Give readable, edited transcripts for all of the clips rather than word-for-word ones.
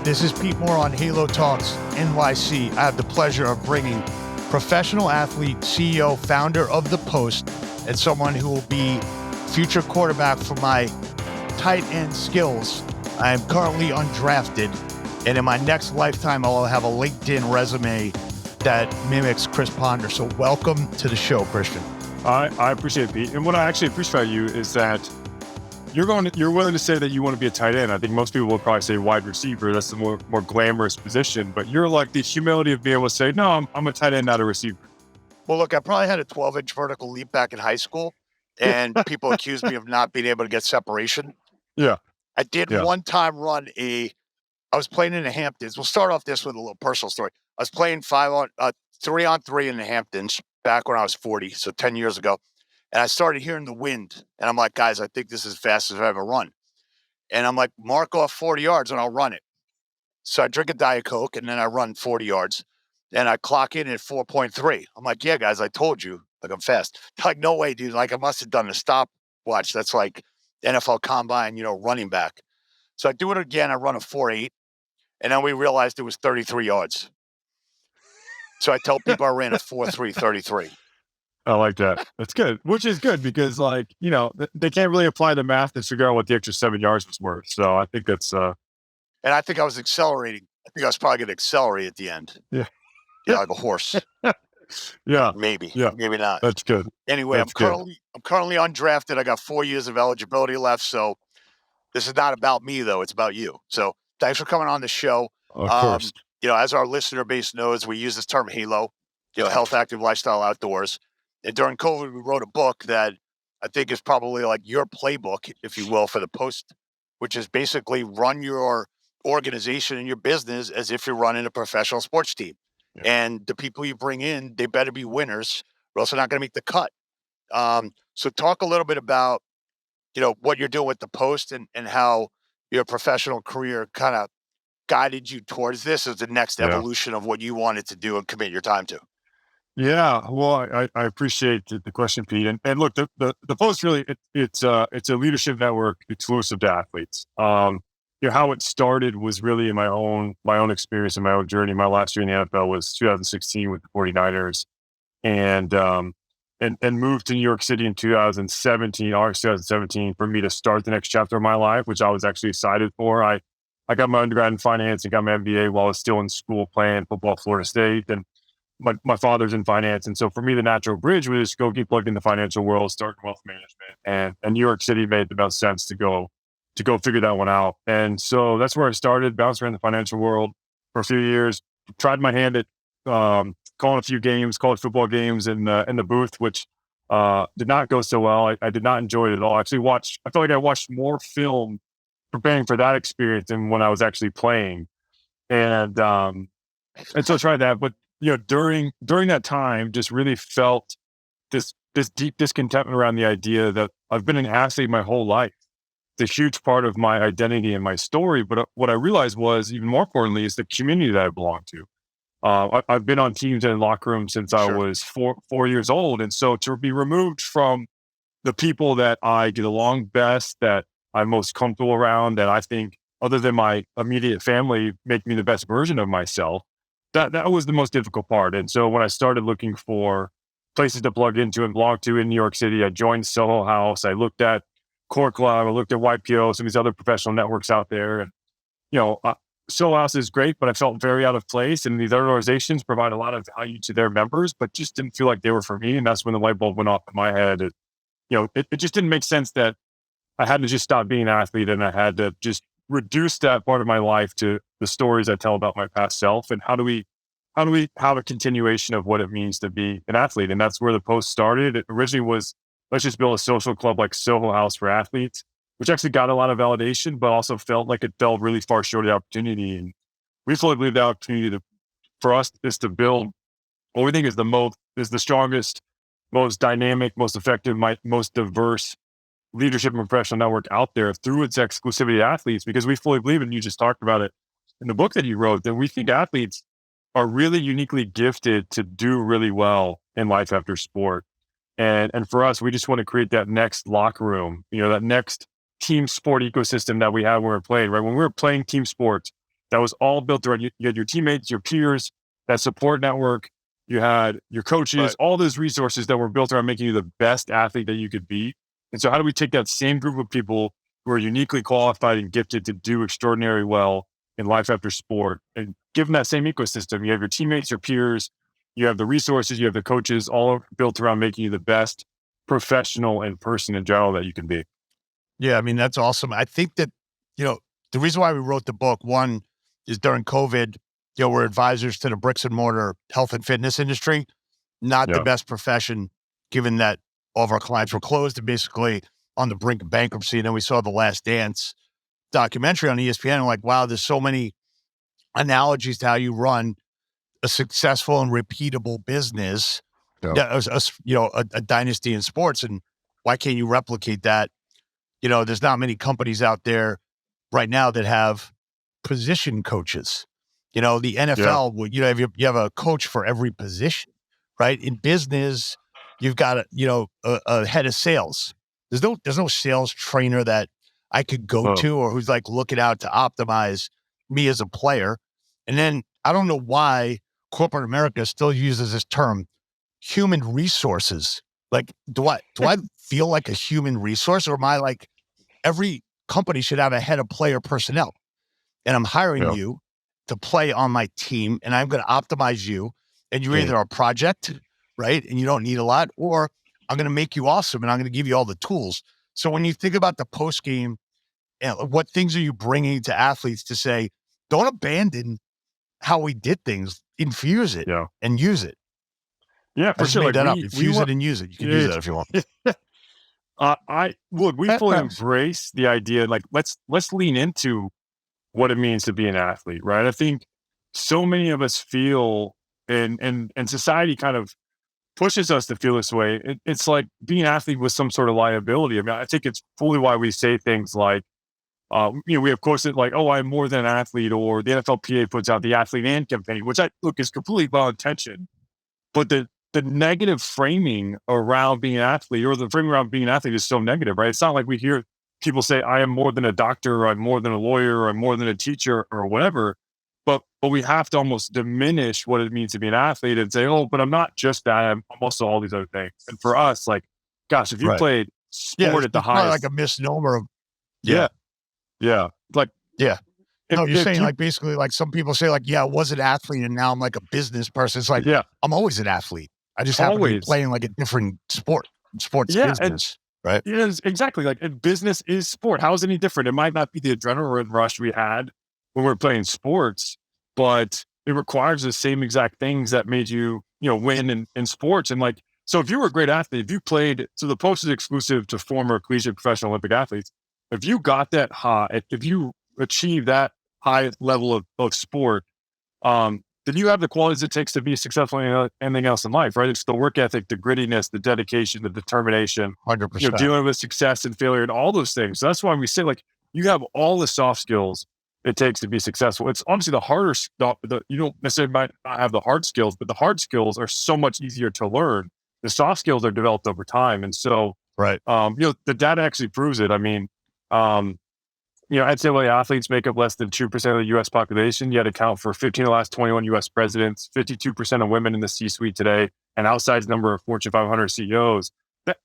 This is Pete Moore on Halo Talks NYC. I have the pleasure of bringing professional athlete, CEO, founder of The Post, and someone who will be future quarterback for my tight end skills. I am currently undrafted, and in my next lifetime, I'll have a LinkedIn resume that mimics Chris Ponder. So welcome to the show, Christian. I appreciate it, Pete. And what I actually appreciate about you is that you're willing to say that you want to be a tight end. I think most people will probably say wide receiver. That's the more glamorous position. But you're like the humility of being able to say, no, I'm a tight end, not a receiver. Well, look, I probably had a 12-inch vertical leap back in high school, and people accused me of not being able to get separation. Yeah. I did one time I was playing in the Hamptons. We'll start off this with a little personal story. I was playing 3-on-3 in the Hamptons back when I was 40, so 10 years ago. And I started hearing the wind. And I'm like, guys, I think this is as fast as I've ever run. And I'm like, mark off 40 yards and I'll run it. So I drink a Diet Coke and then I run 40 yards. And I clock in at 4.3. I'm like, yeah, guys, I told you. Like, I'm fast. They're like, no way, dude. Like, I must have done a stopwatch. That's like NFL Combine, running back. So I do it again. I run a 4.8. And then we realized it was 33 yards. So I tell people I ran a 4.3, 33. I like that. That's good, which is good because, they can't really apply the math to figure out what the extra 7 yards was worth. So I think that's. And I think I was accelerating. I think I was probably going to accelerate at the end. Yeah. Like a horse. Yeah. Maybe. Yeah. Maybe not. That's good. Anyway, I'm currently undrafted. I got 4 years of eligibility left. So this is not about me, though. It's about you. So thanks for coming on the show. Of course. As our listener base knows, we use this term HALO, health, active, lifestyle, outdoors. And during COVID, we wrote a book that I think is probably like your playbook, if you will, for the Post, which is basically run your organization and your business as if you're running a professional sports team. Yeah. And the people you bring in, they better be winners, or else they're not going to make the cut. So talk a little bit about, what you're doing with the Post and how your professional career kind of guided you towards this as the next evolution of what you wanted to do and commit your time to. Yeah, well, I appreciate the question, Pete. And look, the Post really it's a leadership network exclusive to athletes. How it started was really in my own experience and my own journey. My last year in the NFL was 2016 with the 49ers, and moved to New York City in 2017, August 2017, for me to start the next chapter of my life, which I was actually excited for. I got my undergrad in finance and got my MBA while I was still in school playing football at Florida State, and my father's in finance. And so for me, the natural bridge was just go get plugged in the financial world, start in wealth management. And New York City made the most sense to go figure that one out. And so that's where I started, bounced around the financial world for a few years, tried my hand at calling a few games, college football games in the booth, which did not go so well. I did not enjoy it at all. I felt like I watched more film preparing for that experience than when I was actually playing. And so I tried that. But during that time, just really felt this deep discontentment around the idea that I've been an athlete my whole life. It's a huge part of my identity and my story. But what I realized was, even more importantly, is the community that I belong to. I've been on teams and in locker rooms since I was four years old. And so to be removed from the people that I get along best, that I'm most comfortable around, that I think, other than my immediate family, make me the best version of myself, that was the most difficult part. And so when I started looking for places to plug into and belong to in New York City, I joined Soho House. I looked at Core Club. I looked at YPO, some of these other professional networks out there. And, Soho House is great, but I felt very out of place. And these other organizations provide a lot of value to their members, but just didn't feel like they were for me. And that's when the light bulb went off in my head. It just didn't make sense that I had to just stop being an athlete and I had to just reduce that part of my life to the stories I tell about my past self. And how do we have a continuation of what it means to be an athlete? And that's where the Post started. It originally was, let's just build a social club like Soho House for athletes, which actually got a lot of validation, but also felt like it fell really far short of the opportunity. And we fully believe the opportunity for us is to build what we think is the strongest, most dynamic, most effective, most diverse leadership and professional network out there through its exclusivity to athletes, because we fully believe, and you just talked about it in the book that you wrote, that we think athletes are really uniquely gifted to do really well in life after sport. And for us, we just want to create that next locker room, that next team sport ecosystem that we had when we were playing, right? When we were playing team sports, that was all built around you had your teammates, your peers, that support network, you had your coaches, Right. all those resources that were built around making you the best athlete that you could be. And so how do we take that same group of people who are uniquely qualified and gifted to do extraordinarily well in life after sport and give them that same ecosystem? You have your teammates, your peers, you have the resources, you have the coaches, all built around making you the best professional and person in general that you can be. Yeah, I mean, that's awesome. I think that, the reason why we wrote the book, one, is during COVID, we're advisors to the bricks and mortar health and fitness industry, not the Yeah. best profession, given that all of our clients were closed and basically on the brink of bankruptcy. And then we saw the Last Dance documentary on ESPN. And like, wow, there's so many analogies to how you run a successful and repeatable business, Yeah. a dynasty in sports. And why can't you replicate that? There's not many companies out there right now that have position coaches. The Yeah. NFL, you have a coach for every position, right? In business, you've got a head of sales. There's no sales trainer that I could go Oh, to or who's like looking out to optimize me as a player. And then I don't know why corporate America still uses this term, human resources. Like, do I feel like a human resource, or am I like every company should have a head of player personnel? And I'm hiring yeah. you to play on my team, and I'm going to optimize you. And you're Mm, either a project, right? And you don't need a lot, or I'm going to make you awesome and I'm going to give you all the tools. So when you think about the post game, what things are you bringing to athletes to say, don't abandon how we did things, infuse it yeah. and use it? Yeah, I for just sure. made Like that up. we Infuse want it and use it. You can use yeah, that if you want. I look, we fully embrace the idea, like let's lean into what it means to be an athlete, right? I think so many of us feel and society kind of pushes us to feel this way. It's like being an athlete was some sort of liability. I mean, I think it's fully why we say things like, we have quotes that like, "Oh, I'm more than an athlete," or the NFLPA puts out the athlete and campaign, which I look is completely well intentioned. But the negative framing around being an athlete, or the framing around being an athlete, is so negative, right? It's not like we hear people say, "I am more than a doctor," or "I'm more than a lawyer," or "I'm more than a teacher," or whatever. But we have to almost diminish what it means to be an athlete and say, "Oh, but I'm not just that. I'm also all these other things." And for us, like, gosh, if you Right. played Yeah. sport at the It's probably like highest, a misnomer of, yeah. yeah, yeah, like Yeah. No, you're if saying you, like basically like some people say like, yeah, I was an athlete and now I'm like a business person. It's like, yeah, I'm always an athlete. I just happen to be always, playing like a different sports yeah, and business. Right. yes, exactly. Like, and business is sport. How is it any different? It might not be the adrenaline rush we had when we were playing sports, but it requires the same exact things that made you, win in sports. And like, so if you were a great athlete, if you played, so the post is exclusive to former collegiate professional Olympic athletes. If you got that high, if you achieved that high level of sport, then you have the qualities it takes to be successful in anything else in life, right? It's the work ethic, the grittiness, the dedication, the determination, 100%. dealing with success and failure and all those things. So that's why we say, like, you have all the soft skills it takes to be successful. It's obviously the harder stuff. You don't necessarily might not have the hard skills, but the hard skills are so much easier to learn. The soft skills are developed over time. And so, Right. the data actually proves it. I mean, um, I'd say, well, athletes make up less than 2% of the US population, yet account for 15 of the last 21 US presidents, 52% of women in the C-suite today, and outsized number of Fortune 500 CEOs.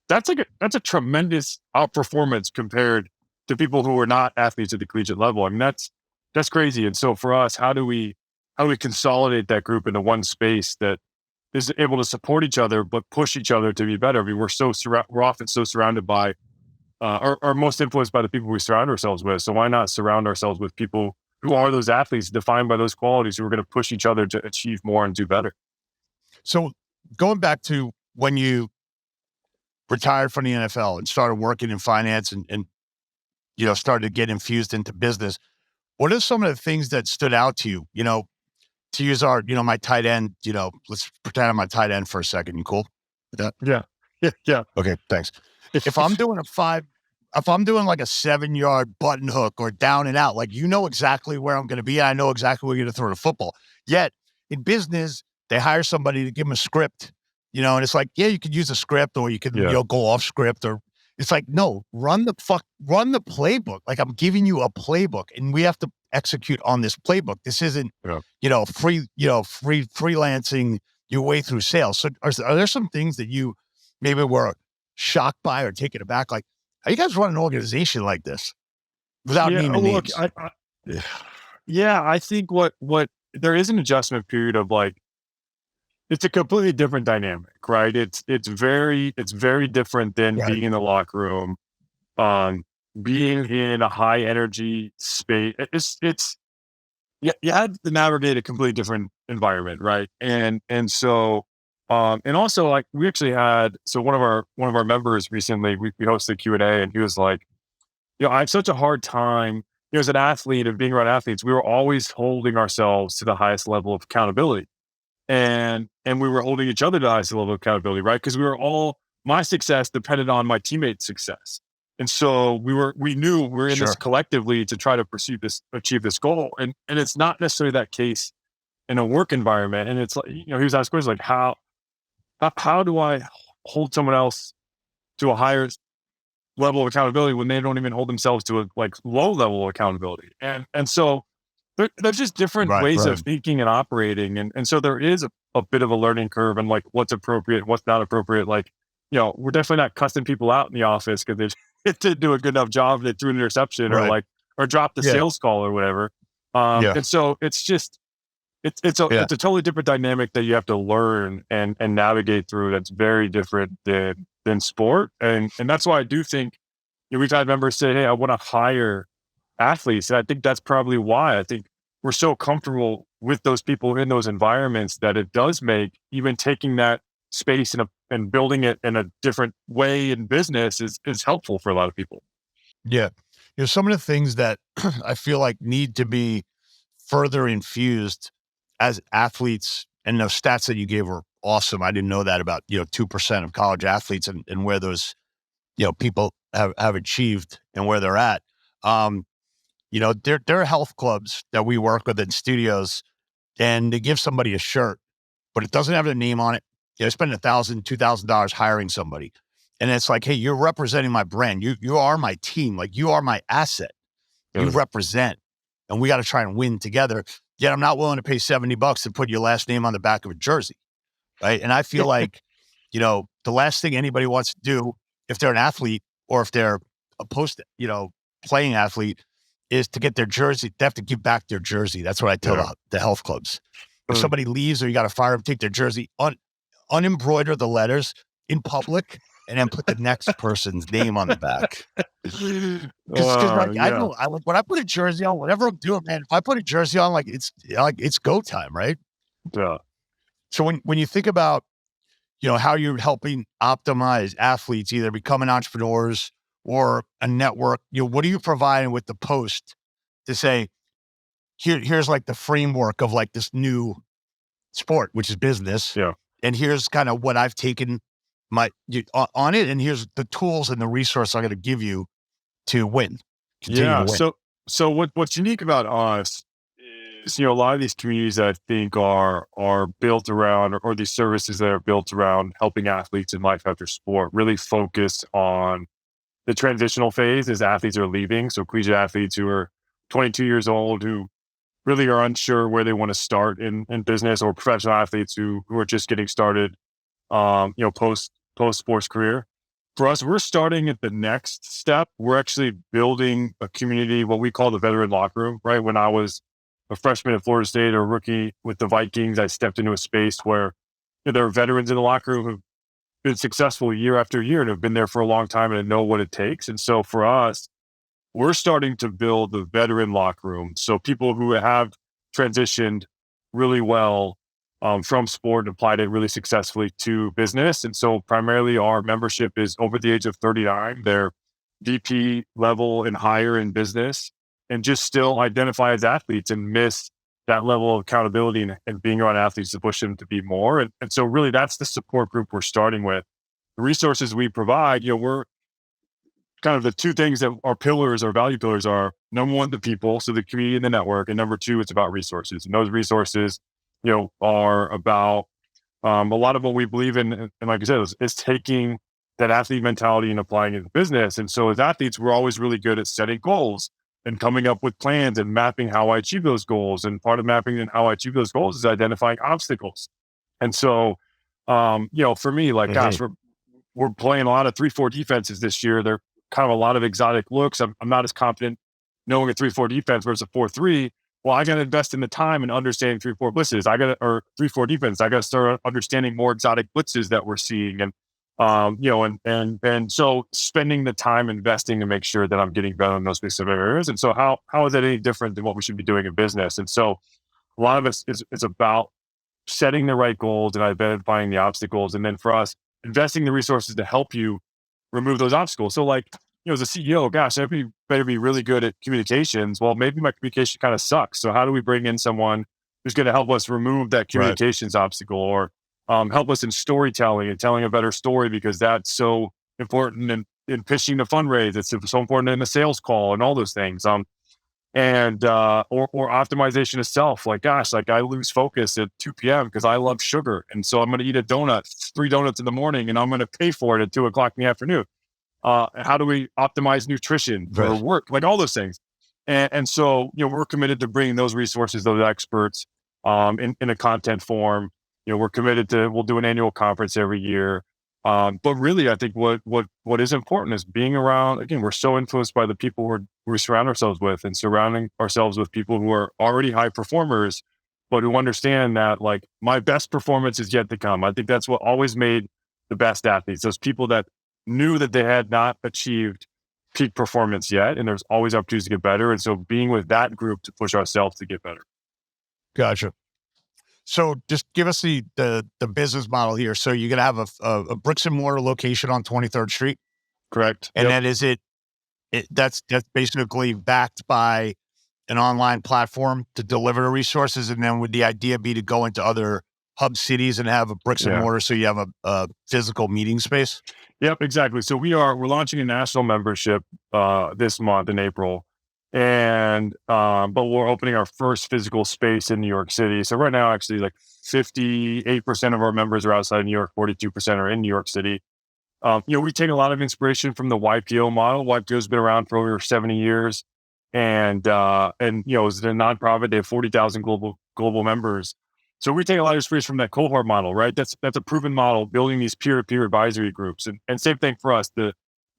That's a tremendous outperformance compared to people who are not athletes at the collegiate level. I mean, that's crazy. And so for us, how do we consolidate that group into one space that is able to support each other but push each other to be better? I mean, we're often so surrounded by are most influenced by the people we surround ourselves with. So why not surround ourselves with people who are those athletes defined by those qualities, who are going to push each other to achieve more and do better? So going back to when you retired from the NFL and started working in finance and started to get infused into business, what are some of the things that stood out to you? To use my tight end, let's pretend I'm my tight end for a second. You cool with that? Yeah. Yeah. Yeah. Okay, thanks. If I'm doing if I'm doing like a 7-yard button hook or down and out, like exactly where I'm going to be. I know exactly where you're going to throw the football. Yet in business, they hire somebody to give them a script, and it's like, yeah, you could use a script or you could, Yeah. go off script, or it's like, no, run the playbook. Like I'm giving you a playbook and we have to execute on this playbook. This isn't, Yeah. freelancing your way through sales. So are there some things that you maybe were shocked by or taken aback? Like, how you guys run an organization like this without Yeah. naming Look, names? yeah, I think what there is an adjustment period of like, it's a completely different dynamic, right? It's very different than Right. being in the locker room, um, being in a high energy space. It's you had to navigate a completely different environment, right? And also like we actually had so one of our members recently we hosted a Q&A and he was like, I have such a hard time. As an athlete of being around athletes, we were always holding ourselves to the highest level of accountability and we were holding each other to the highest level of accountability, right? Because we were all my success depended on my teammates' success. And so we knew we're in this Sure. collectively to try to achieve this goal. And it's not necessarily that case in a work environment. And it's like, he was asking questions like how do I hold someone else to a higher level of accountability when they don't even hold themselves to a like low level of accountability? And so there's just different Right. ways Right. of thinking and operating. And so there is a bit of a learning curve and like what's appropriate, what's not appropriate. Like, we're definitely not cussing people out in the office because they didn't do a good enough job. They threw an interception Right. or dropped the Yeah. sales call or whatever. Yeah. And so it's just, Yeah. it's a totally different dynamic that you have to learn and navigate through. That's very different than sport. And that's why I do think, we've had members say, "Hey, I want to hire athletes." And I think that's probably why I think we're so comfortable with those people in those environments that it does make even taking that space and building it in a different way in business is helpful for a lot of people. Yeah. Some of the things that I feel like need to be further infused as athletes, and those stats that you gave were awesome. I didn't know that about, 2% of college athletes and where those, people have achieved and where they're at. Um, there are health clubs that we work with in studios, and they give somebody a shirt, but it doesn't have their name on it. Spend $1,000, $2,000 hiring somebody. And it's like, hey, you're representing my brand. You are my team. Like, you are my asset. You Uh, represent, and we got to try and win together. Yet I'm not willing to pay $70 to put your last name on the back of a jersey. Right. And I feel like, the last thing anybody wants to do if they're an athlete or if they're a playing athlete is to get their jersey. They have to give back their jersey. That's what I tell yeah. the health clubs. If Uh, somebody leaves or you got to fire them, take their jersey, unembroider the letters in public, and then put the next person's name on the back. Because like I yeah. know I like when I put a jersey on, whatever I'm doing, man. If I put a jersey on, like it's go time, right? Yeah. So when you think about how you're helping optimize athletes either becoming entrepreneurs or a network, what are you providing with the post to say here's like the framework of like this new sport, which is business, Yeah. and here's kind of what I've taken on it, and here's the tools and the resource I'm going to give you to continue to Yeah. win. So what's unique about us is, a lot of these communities I think are built around or these services that are built around helping athletes in life after sport really focus on the transitional phase as athletes are leaving. So collegiate athletes who are 22 years old who really are unsure where they want to start in business, or professional athletes who are just getting started, post sports career. For us, we're starting at the next step. We're actually building a community, what we call the veteran locker room, right? When I was a freshman at Florida State or a rookie with the Vikings, I stepped into a space where there are veterans in the locker room who've been successful year after year and have been there for a long time and know what it takes. And so for us, we're starting to build the veteran locker room. So people who have transitioned really well from sport and applied it really successfully to business. And so primarily our membership is over the age of 39. They're VP level and higher in business and just still identify as athletes and miss that level of accountability and being around athletes to push them to be more. And so really that's the support group we're starting with. The resources we provide, we're kind of the two things that our pillars, our value pillars are: number one, the people, so the community and the network, and number two, it's about resources. And those resources, are about a lot of what we believe in. And like I said, is taking that athlete mentality and applying it to business. And so as athletes, we're always really good at setting goals. and coming up with plans and mapping how I achieve those goals. And part of mapping and how I achieve those goals is identifying obstacles. And so, for me, like, gosh, we're playing a lot of 3-4 defenses this year. They're kind of a lot of exotic looks. I'm not as confident knowing a 3-4 defense versus a 4-3. Well, I got to invest in the time and understanding 3-4 blitzes. Or 3-4 defense. I got to start understanding more exotic blitzes that we're seeing, and and so spending the time investing to make sure that I'm getting better in those specific areas. And so how is that any different than what we should be doing in business? And so a lot of it is about setting the right goals and identifying the obstacles, and then for us, investing the resources to help you remove those obstacles. So, like, as a CEO, gosh, I better be really good at communications. Well, maybe my communication kind of sucks. So how do we bring in someone who's going to help us remove that communications obstacle, or help us in storytelling and telling a better story, because that's so important in pitching the fundraise. It's so important in the sales call and all those things. And or optimization of self. Like, gosh, like, I lose focus at 2 p.m. because I love sugar, and so I'm going to eat 3 donuts in the morning, and I'm going to pay for it at 2 o'clock in the afternoon. How do we optimize nutrition for work? Like, all those things. And so, we're committed to bringing those resources, those experts, in a content form. We're committed to, we'll do an annual conference every year. But really, I think what is important is being around. Again, we're so influenced by the people we surround ourselves with, and surrounding ourselves with people who are already high performers, but who understand that, like, my best performance is yet to come. I think that's what always made the best athletes. Those people that knew that they had not achieved peak performance yet, and there's always opportunities to get better. And so being with that group to push ourselves to get better. Gotcha. So just give us the business model here. So you're going to have a bricks and mortar location on 23rd Street. Correct. And then is that's basically backed by an online platform to deliver the resources. And then would the idea be to go into other hub cities and have a bricks and mortar, so you have a physical meeting space? Yep, exactly. So we're launching a national membership this month in April. And but we're opening our first physical space in New York City. So right now, actually, like 58% of our members are outside New York, 42% are in New York City. We take a lot of inspiration from the YPO model. YPO has been around for over 70 years, and it's a nonprofit. They have 40,000 global members. So we take a lot of inspiration from that cohort model, right? That's a proven model, building these peer-to-peer advisory groups, and same thing for us. The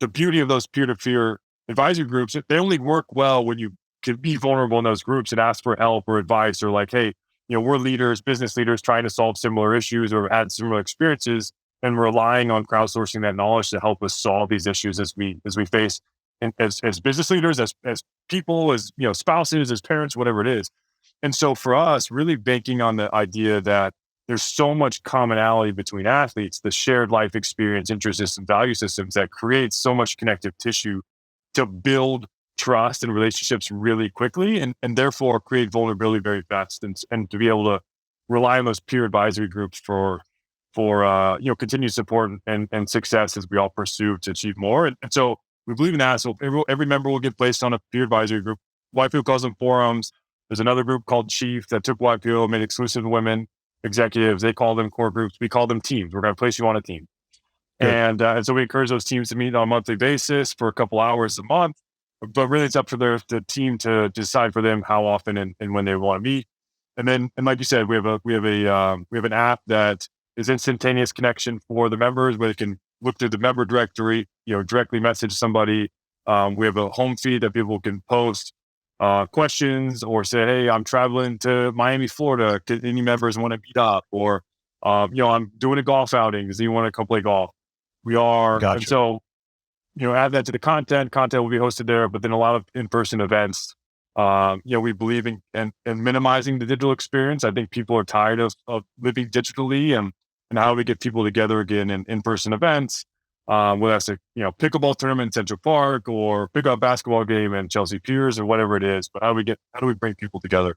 beauty of those peer-to-peer advisory groups, they only work well when you can be vulnerable in those groups and ask for help or advice, or like, hey, we're leaders, business leaders trying to solve similar issues or had similar experiences, and relying on crowdsourcing that knowledge to help us solve these issues as we face, and as business leaders, as people, as spouses, as parents, whatever it is. And so for us, really banking on the idea that there's so much commonality between athletes, the shared life experience, interest system, value systems, that creates so much connective tissue to build trust and relationships really quickly, and therefore create vulnerability very fast, and to be able to rely on those peer advisory groups for continued support and success as we all pursue to achieve more. And so we believe in that. So every member will get placed on a peer advisory group. YPO calls them forums. There's another group called Chief that took YPO, made exclusive to women executives. They call them core groups. We call them teams. We're going to place you on a team. And so we encourage those teams to meet on a monthly basis for a couple hours a month. But really, it's up to the team to decide for them how often and when they want to meet. And like you said, we have an app that is instantaneous connection for the members, where they can look through the member directory, directly message somebody. We have a home feed that people can post questions, or say, hey, I'm traveling to Miami, Florida. Can any members want to meet up? Or, I'm doing a golf outing. Does anyone want to come play golf? We are. Gotcha. And so, add that to the content. Content will be hosted there, but then a lot of in-person events. We believe in and minimizing the digital experience. I think people are tired of living digitally, and how do we get people together again in in-person events, whether that's a pickleball tournament in Central Park, or pickup basketball game in Chelsea Piers, or whatever it is. But how do we bring people together?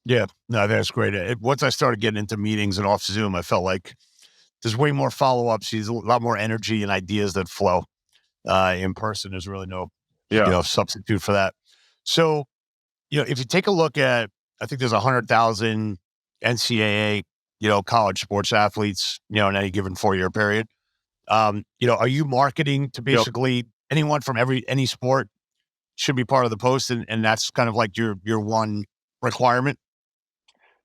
Yeah, no, that's great. Once I started getting into meetings and off Zoom, I felt like there's way more follow-ups. There's a lot more energy and ideas that flow. In person, there's really no substitute for that. So, if you take a look at, I think there's 100,000 NCAA, college sports athletes, in any given 4-year period. Are you marketing to basically anyone from any sport should be part of the post, and that's kind of like your one requirement.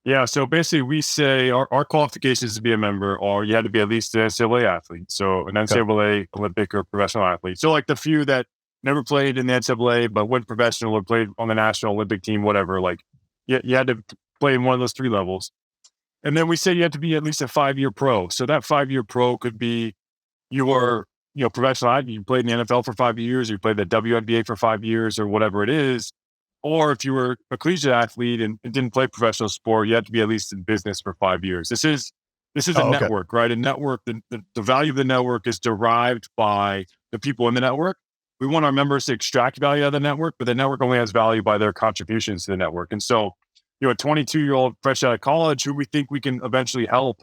Yeah, so basically, we say our qualifications to be a member are you had to be at least an NCAA athlete, so an Okay. NCAA Olympic or professional athlete. So, like the few that never played in the NCAA but went professional or played on the national Olympic team, whatever. Like, you had to play in one of those three levels. And then we say you have to be at least a 5-year pro. So that 5-year pro could be you were, professional athlete, you played in the NFL for 5 years, or you played the WNBA for 5 years, or whatever it is. Or if you were a collegiate athlete and didn't play professional sport, you have to be at least in business for 5 years. This is a Oh, okay. network, right? A network, the value of the network is derived by the people in the network. We want our members to extract value out of the network, but the network only has value by their contributions to the network. And so, a 22-year-old fresh out of college who we think we can eventually help,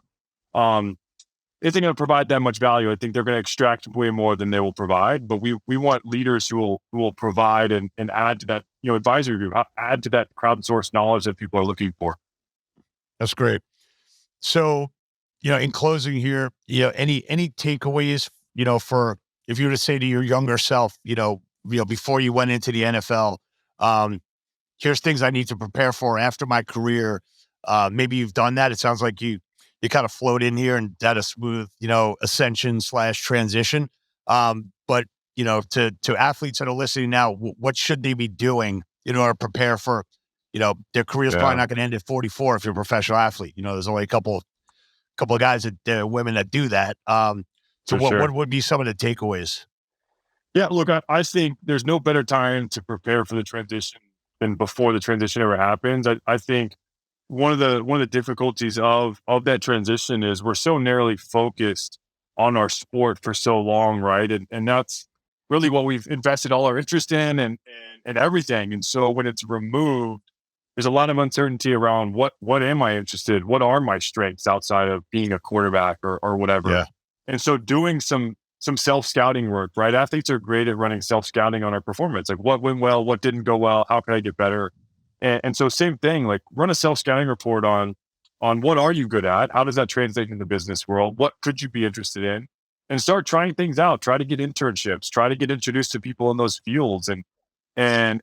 isn't going to provide that much value. I think they're going to extract way more than they will provide. But we want leaders who will provide and add to that, advisory group, add to that crowdsourced knowledge that people are looking for. That's great. So, in closing here, any takeaways, for if you were to say to your younger self, before you went into the NFL, um, here's things I need to prepare for after my career. Maybe you've done that. It sounds like you kind of float in here and had a smooth, ascension / transition. But to athletes that are listening now, what should they be doing in order to prepare for, their career's probably Yeah, not going to end at 44 if you're a professional athlete. There's only a couple of guys women that do that. So for what sure. would be some of the takeaways? Yeah, look, I think there's no better time to prepare for the transition than before the transition ever happens. I think one of the difficulties of that transition is we're so narrowly focused on our sport for so long, right? And that's really what we've invested all our interest in and everything. And so when it's removed, there's a lot of uncertainty around what am I interested? What are my strengths outside of being a quarterback or whatever? Yeah. And so doing some self scouting work, right? Athletes are great at running self scouting on our performance, like what went well, what didn't go well, how can I get better? And so same thing, like run a self scouting report on what are you good at, how does that translate in the business world, what could you be interested in, and start trying things out. Try to get internships, try to get introduced to people in those fields, and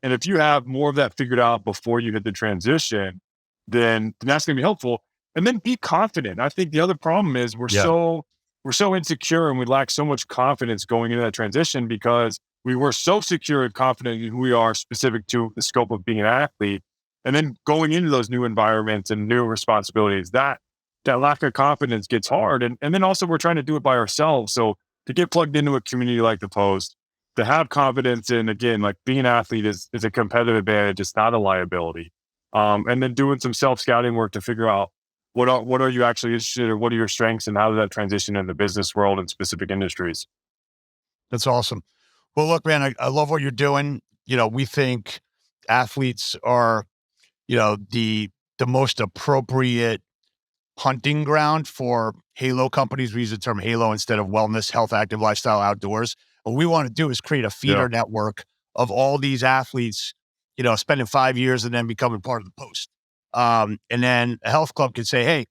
if you have more of that figured out before you hit the transition, then that's going to be helpful. And then be confident. I think the other problem is Yeah. we're so insecure and we lack so much confidence going into that transition because we were so secure and confident in who we are specific to the scope of being an athlete. And then going into those new environments and new responsibilities, that lack of confidence gets hard. And then also we're trying to do it by ourselves. So to get plugged into a community like the Post, to have confidence in, again, like being an athlete is a competitive advantage. It's not a liability. And then doing some self scouting work to figure out what are you actually interested in, or what are your strengths, and how does that transition in the business world and specific industries. That's awesome. Well, look, man, I love what you're doing. We think athletes are, the most appropriate hunting ground for Halo companies. We use the term Halo instead of wellness, health, active lifestyle, outdoors. What we want to do is create a Yeah, feeder network of all these athletes, spending 5 years and then becoming part of the Post. And then a health club could say, hey,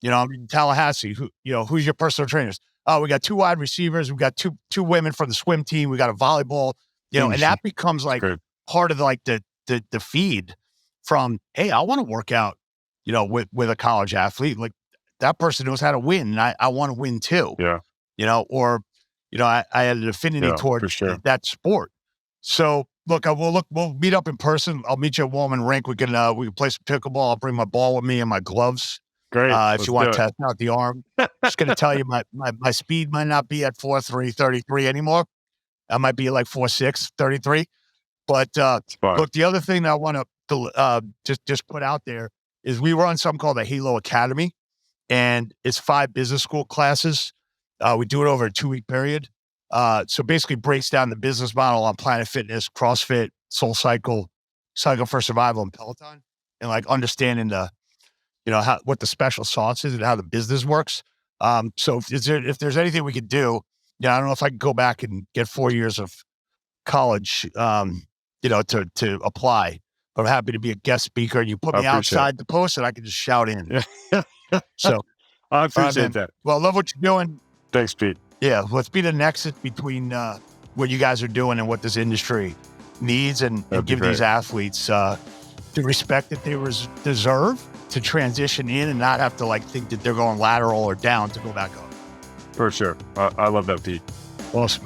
I'm in Tallahassee. Who's your personal trainers? Oh, we got 2 wide receivers. We got two women from the swim team. We got a volleyball. And it's that becomes like good. part of like the feed from, hey, I want to work out, with a college athlete. Like that person knows how to win, and I want to win too. Yeah, Or I had an affinity yeah, toward for sure. that sport. So look, we'll meet up in person. I'll meet you at Woman Rink. We can play some pickleball. I'll bring my ball with me and my gloves. Great. If Let's you do want to it. test out the arm, just going to tell you my speed might not be at 4.333 anymore. I might be like 4.633. But It's fun. look, the other thing that I want to just put out there is we run something called the Halo Academy, and it's 5 business school classes. We do it over a 2-week period. So basically breaks down the business model on Planet Fitness, CrossFit, Soul Cycle, Cycle for Survival, and Peloton, and like understanding what the special sauce is and how the business works. So if there's anything we could do, I don't know if I can go back and get 4 years of college, to apply. But I'm happy to be a guest speaker. And you put I me appreciate outside the post, and I can just shout in. it. Yeah. So, I all right, appreciate man. that. Well, I love what you're doing. Thanks, Pete. Yeah, let's be the nexus between what you guys are doing and what this industry needs and That'd be give these great. athletes the respect that they deserve to transition in and not have to like think that they're going lateral or down to go back up. For sure. I love that, Pete. Awesome.